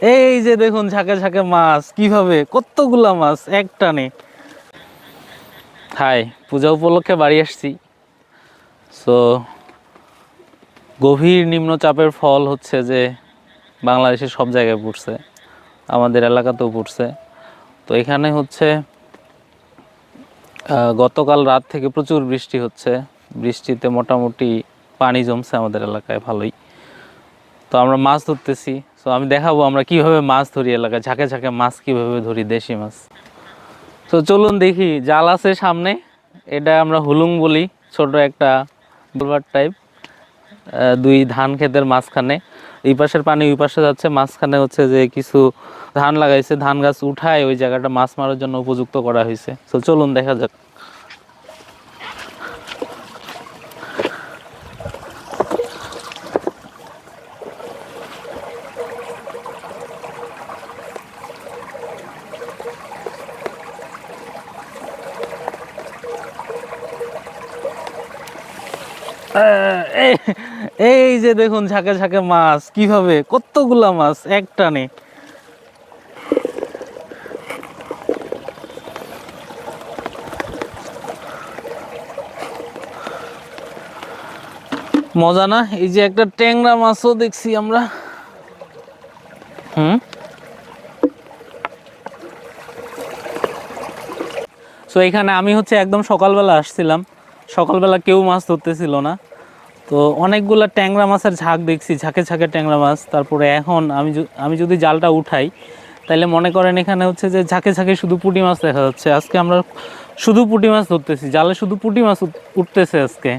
এই যে দেখুন ঝাঁকে ঝাঁকে মাছ, কিভাবে কতগুলা মাছ এক টানে। হাই, পূজা উপলক্ষে বাড়ি আসছি। সো গভীর নিম্নচাপের ফল হচ্ছে যে বাংলাদেশের সব জায়গায় পড়ছে, আমাদের এলাকাতেও পড়ছে। তো এখানে হচ্ছে গতকাল রাত থেকে প্রচুর বৃষ্টি হচ্ছে। বৃষ্টিতে মোটামুটি পানি জমছে আমাদের এলাকায় ভালোই। তো আমরা মাছ ধরতেছি। সো আমি দেখাবো আমরা কিভাবে মাছ ধরি, এলাকায় ঝাঁকে ঝাঁকে মাছ কিভাবে ধরি, দেশি মাছ। তো চলুন দেখি, জাল আছে সামনে, এটা আমরা হুলুং বলি, ছোট একটা বুলবার টাইপ। দুই ধান ক্ষেতের মাঝখানে, এই পাশের পানি ওই পাশে যাচ্ছে, মাঝখানে হচ্ছে যে কিছু ধান লাগাইছে, ধান গাছ উঠায় ওই জায়গাটা মাছ মারার জন্য উপযুক্ত করা হয়েছে। তো চলুন দেখা যাক। এই যে দেখুন ঝাঁকে ঝাঁকে মাছ, কিভাবে কতগুলা মাছ এক টানে। মজা না? এই যে একটা ট্যাংরা মাছও দেখছি আমরা। সো এখানে আমি হচ্ছে একদম সকালবেলা আসছিলাম, সকালবেলা কেউ মাছ ধরতেছিল না। তো অনেকগুলা ট্যাংরা মাছের ঝাঁক দেখছি, ঝাঁকে ঝাঁকে ট্যাংরা মাছ। তারপরে এখন আমি যদি জালটা উঠাই, তাহলে মনে করেন এখানে হচ্ছে যে ঝাঁকে ঝাঁকে শুধু পুঁটি মাছ দেখা যাচ্ছে। আজকে আমরা শুধু পুঁটি মাছ ধরতেছি, জালে শুধু পুঁটি মাছ উঠতেছে আজকে।